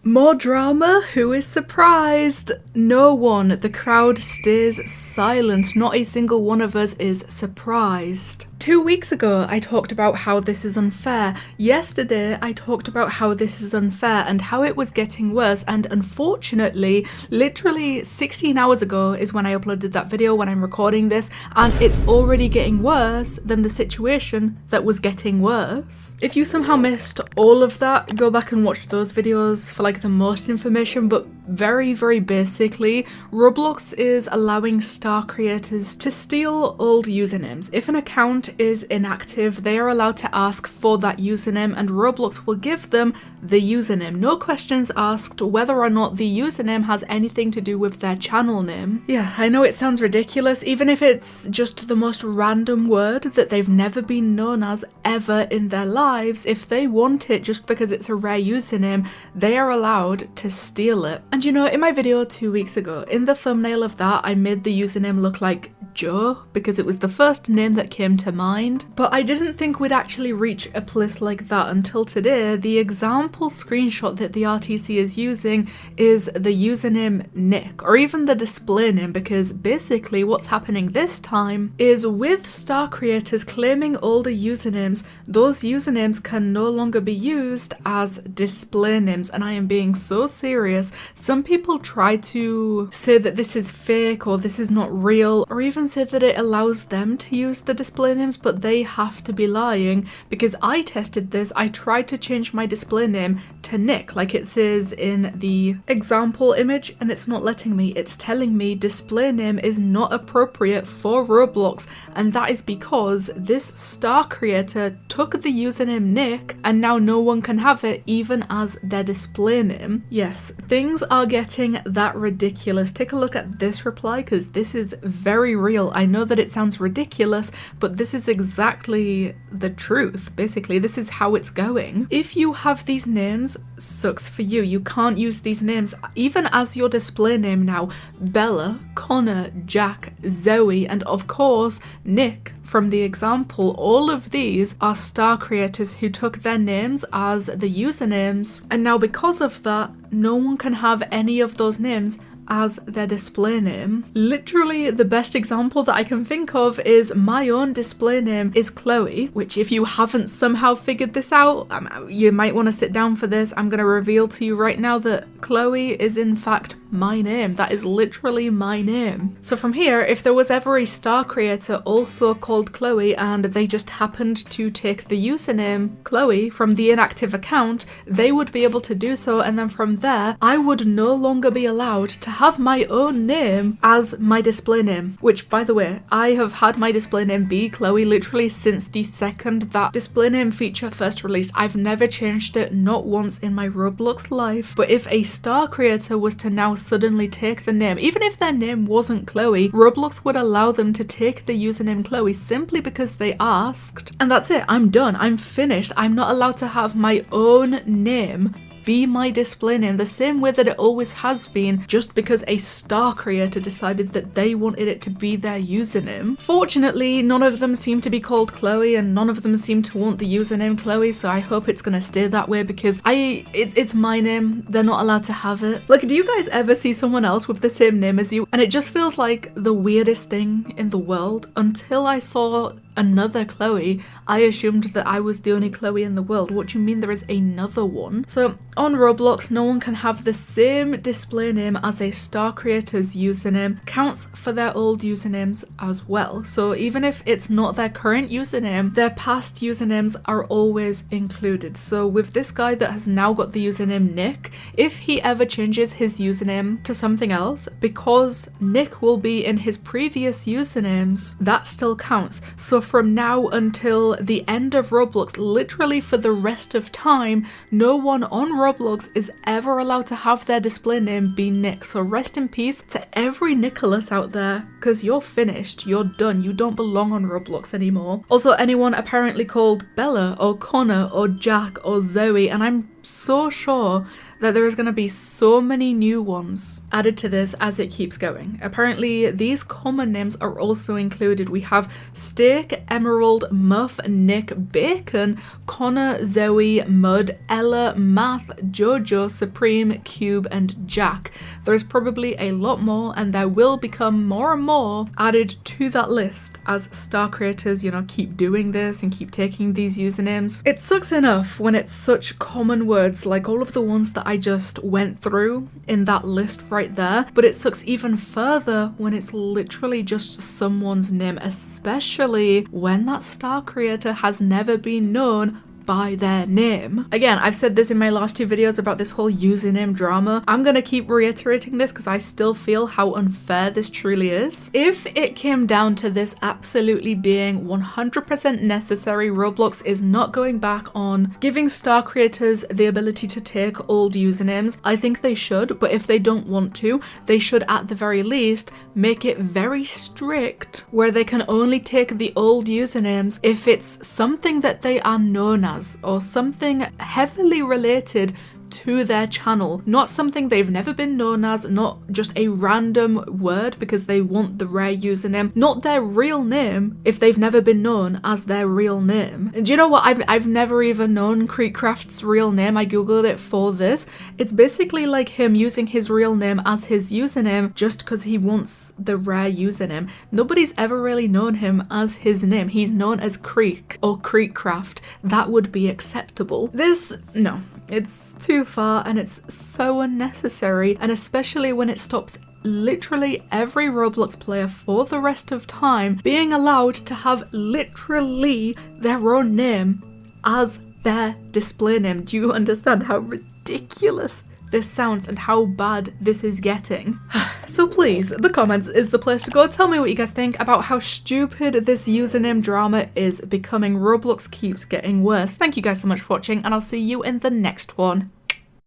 More drama? Who is surprised? No one. The crowd stays silent. Not a single one of us is surprised. 2 weeks ago, I talked about how this is unfair. Yesterday, I talked about how this is unfair and how it was getting worse. And unfortunately, literally 16 hours ago is when I uploaded that video when I'm recording this. And it's already getting worse than the situation that was getting worse. If you somehow missed all of that, go back and watch those videos for like the most information. But very, very basically, Roblox is allowing star creators to steal old usernames. If an account is inactive, they are allowed to ask for that username and Roblox will give them the username. No questions asked whether or not the username has anything to do with their channel name. Yeah, I know it sounds ridiculous, even if it's just the most random word that they've never been known as ever in their lives. If they want it just because it's a rare username, they are allowed to steal it. And you know, in my video 2 weeks ago, in the thumbnail of that, I made the username look like Joe because it was the first name that came to mind, but I didn't think we'd actually reach a place like that until today. The example screenshot that the RTC is using is the username Nick, or even the display name, because basically what's happening this time is with star creators claiming older usernames, those usernames can no longer be used as display names, and I am being so serious. Some people try to say that this is fake or this is not real, or even say that it allows them to use the display names, but they have to be lying because I tested this. I tried to change my display name to Nick like it says in the example image and it's not letting me. It's telling me display name is not appropriate for Roblox, and that is because this star creator took the username Nick and now no one can have it even as their display name. Yes, things are getting that ridiculous. Take a look at this reply because this is very real. I know that it sounds ridiculous, but this is exactly the truth. Basically, this is how it's going. If you have these names, sucks for you. You can't use these names even as your display name now. Bella, Connor, Jack, Zoe, and of course, Nick from the example. All of these are star creators who took their names as the usernames, and now because of that, no one can have any of those names as their display name. Literally the best example that I can think of is my own display name is Chloe, which if you haven't somehow figured this out, you might want to sit down for this. I'm going to reveal to you right now that Chloe is in fact my name. That is literally my name. So from here, if there was ever a star creator also called Chloe and they just happened to take the username Chloe from the inactive account, they would be able to do so, and then from there I would no longer be allowed to have my own name as my display name, which by the way, I have had my display name be Chloe literally since the second that display name feature first released. I've never changed it, not once in my Roblox life. But if a star creator was to now suddenly take the name, even if their name wasn't Chloe, Roblox would allow them to take the username Chloe simply because they asked. And that's it, I'm done, I'm finished. I'm not allowed to have my own name be my display name the same way that it always has been, just because a star creator decided that they wanted it to be their username. Fortunately, none of them seem to be called Chloe and none of them seem to want the username Chloe, so I hope it's gonna stay that way because it's my name. They're not allowed to have it. Like, do you guys ever see someone else with the same name as you? And it just feels like the weirdest thing in the world. Until I saw another Chloe, I assumed that I was the only Chloe in the world. What do you mean there is another one? So on Roblox, no one can have the same display name as a star creator's username. Counts for their old usernames as well. So even if it's not their current username, their past usernames are always included. So with this guy that has now got the username Nick, if he ever changes his username to something else, because Nick will be in his previous usernames, that still counts. So from now until the end of Roblox, literally for the rest of time, no one on Roblox is ever allowed to have their display name be Nick. So rest in peace to every Nicholas out there, because you're finished, you're done, you don't belong on Roblox anymore. Also, anyone apparently called Bella or Connor or Jack or Zoe, and I'm so sure that there is going to be so many new ones added to this as it keeps going. Apparently, these common names are also included. We have Steak, Emerald, Muff, Nick, Bacon, Connor, Zoe, Mud, Ella, Math, Jojo, Supreme, Cube, and Jack. There is probably a lot more, and there will become more and more added to that list as star creators, you know, keep doing this and keep taking these usernames. It sucks enough when it's such common words like all of the ones that I just went through in that list right there, but it sucks even further when it's literally just someone's name, especially when that star creator has never been known by their name. Again, I've said this in my last 2 videos about this whole username drama. I'm gonna keep reiterating this because I still feel how unfair this truly is. If it came down to this absolutely being 100% necessary, Roblox is not going back on giving star creators the ability to take old usernames. I think they should, but if they don't want to, they should at the very least make it very strict where they can only take the old usernames if it's something that they are known as, or something heavily related to their channel, not something they've never been known as, not just a random word because they want the rare username, not their real name if they've never been known as their real name. And do you know what? I've never even known Creekcraft's real name. I googled it for this. It's basically like him using his real name as his username just because he wants the rare username. Nobody's ever really known him as his name. He's known as Creek or Creekcraft. That would be acceptable. This, no. It's too far and it's so unnecessary, and especially when it stops literally every Roblox player for the rest of time being allowed to have literally their own name as their display name. Do you understand how ridiculous this sounds and how bad this is getting? So please, the comments is the place to go. Tell me what you guys think about how stupid this username drama is becoming. Roblox keeps getting worse. Thank you guys so much for watching, and I'll see you in the next one.